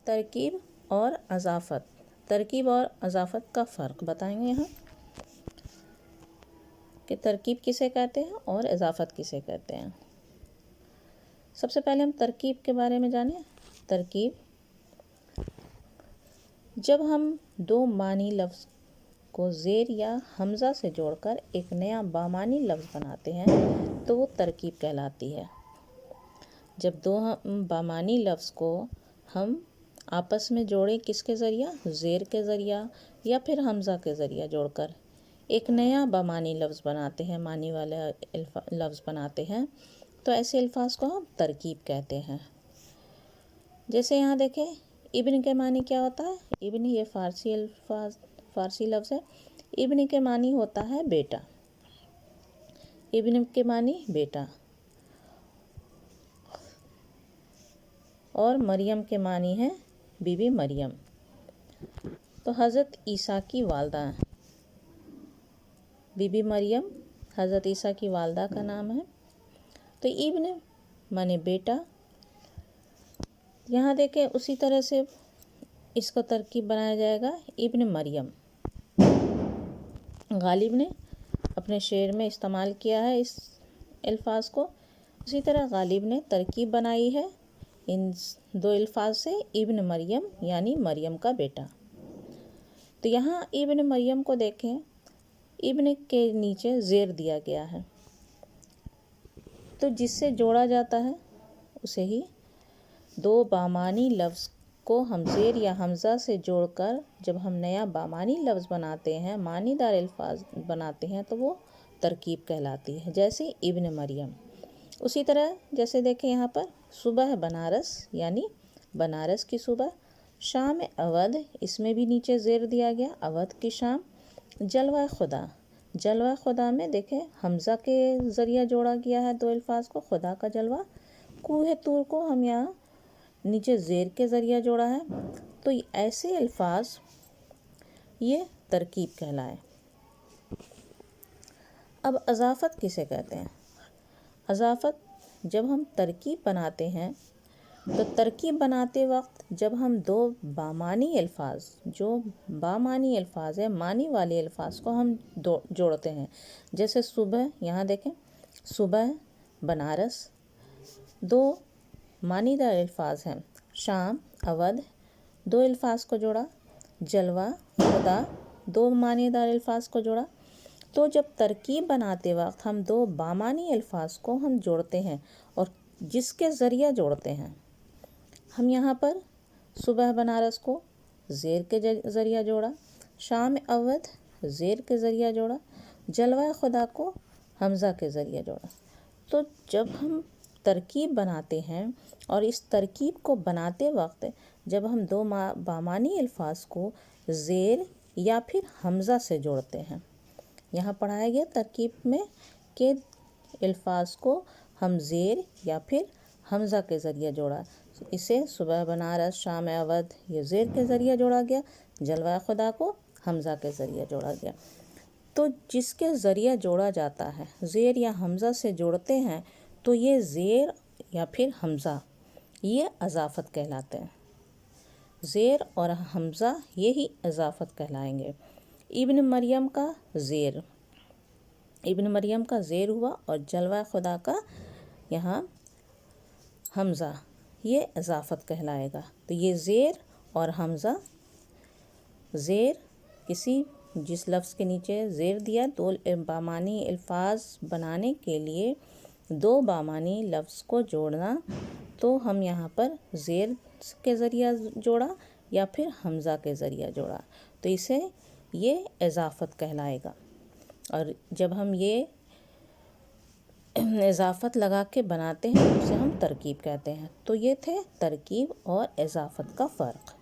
ترکیب اور اضافت، ترکیب اور اضافت کا فرق بتائیں گے یہاں کہ ترکیب کسے کہتے ہیں اور اضافت کسے کہتے ہیں۔ سب سے پہلے ہم ترکیب کے بارے میں جانیں۔ ترکیب، جب ہم دو معنی لفظ کو زیر یا حمزہ سے جوڑ کر ایک نیا بامعنی لفظ بناتے ہیں تو وہ ترکیب کہلاتی ہے۔ جب دو بامعنی لفظ کو ہم آپس میں جوڑیں کس کے ذریعہ؟ زیر کے ذریعہ یا پھر حمزہ کے ذریعہ جوڑ کر ایک نیا بامعنی لفظ بناتے ہیں، معنی والا لفظ بناتے ہیں، تو ایسے الفاظ کو ہم ترکیب کہتے ہیں۔ جیسے یہاں دیکھیں، ابن کے معنی کیا ہوتا ہے؟ ابن یہ فارسی لفظ ہے۔ ابن کے معنی ہوتا ہے بیٹا، ابن کے معنی بیٹا، اور مریم کے معنی ہے بی بی مریم۔ تو حضرت عیسیٰ کی والدہ بی بی مریم حضرت عیسیٰ کی والدہ کا نام ہے۔ تو ابن معنی بیٹا۔ یہاں دیکھیں اسی طرح سے اس کو ترکیب بنایا جائے گا، ابن مریم۔ غالب نے اپنے شعر میں استعمال کیا ہے اس الفاظ کو، اسی طرح غالب نے ترکیب بنائی ہے ان دو الفاظ سے، ابن مریم یعنی مریم کا بیٹا۔ تو یہاں ابن مریم کو دیکھیں، ابن کے نیچے زیر دیا گیا ہے، تو جس سے جوڑا جاتا ہے اسے ہی دو بامعنی لفظ کو ہم زیر یا حمزہ سے جوڑ کر جب ہم نیا بامعنی لفظ بناتے ہیں، معنی دار الفاظ بناتے ہیں، تو وہ ترکیب کہلاتی ہے، جیسے ابن مریم۔ اسی طرح جیسے دیکھیں یہاں پر صبح بنارس یعنی بنارس کی صبح، شام اودھ، اس میں بھی نیچے زیر دیا گیا، اودھ کی شام۔ جلوہ خدا، جلوہ خدا میں دیکھیں حمزہ کے ذریعہ جوڑا گیا ہے دو الفاظ کو، خدا کا جلوہ۔ کوہ طور کو ہم یہاں نیچے زیر کے ذریعہ جوڑا ہے۔ تو ایسے الفاظ یہ ترکیب کہلائے۔ اب اضافت کسے کہتے ہیں؟ اضافت، جب ہم ترکیب بناتے ہیں تو ترکیب بناتے وقت جب ہم دو بامعنی الفاظ، جو بامعنی الفاظ ہیں، معنی والے الفاظ کو ہم جوڑتے ہیں، جیسے صبح، یہاں دیکھیں صبح بنارس، دو معنی دار الفاظ ہیں، شام اودھ، دو الفاظ کو جوڑا، جلوہ خدا، دو معنی دار الفاظ کو جوڑا۔ تو جب ترکیب بناتے وقت ہم دو بامعنی الفاظ کو ہم جوڑتے ہیں اور جس کے ذریعہ جوڑتے ہیں، ہم یہاں پر صبح بنارس کو زیر کے ذریعہ جوڑا، شام اودھ زیر کے ذریعہ جوڑا، جلوہ خدا کو حمزہ کے ذریعہ جوڑا۔ تو جب ہم ترکیب بناتے ہیں اور اس ترکیب کو بناتے وقت جب ہم دو بامعنی الفاظ کو زیر یا پھر حمزہ سے جوڑتے ہیں، یہاں پڑھایا گیا ترکیب میں کہ الفاظ کو ہم زیر یا پھر حمزہ کے ذریعہ جوڑا، اسے صبح بنارس شام اودھ یہ زیر کے ذریعہ جوڑا گیا، جلوہ خدا کو حمزہ کے ذریعہ جوڑا گیا۔ تو جس کے ذریعہ جوڑا جاتا ہے، زیر یا حمزہ سے جوڑتے ہیں، تو یہ زیر یا پھر حمزہ یہ اضافت کہلاتے ہیں۔ زیر اور حمزہ یہی اضافت کہلائیں گے۔ ابن مریم کا زیر، ابن مریم کا زیر ہوا، اور جلوہ خدا کا یہاں حمزہ یہ اضافت کہلائے گا۔ تو یہ زیر اور حمزہ، زیر کسی جس لفظ کے نیچے زیر دیا، دو بامعنی الفاظ بنانے کے لیے دو بامعنی لفظ کو جوڑنا، تو ہم یہاں پر زیر کے ذریعہ جوڑا یا پھر حمزہ کے ذریعہ جوڑا، تو اسے یہ اضافت کہلائے گا۔ اور جب ہم یہ اضافت لگا کے بناتے ہیں اسے ہم ترکیب کہتے ہیں۔ تو یہ تھے ترکیب اور اضافت کا فرق۔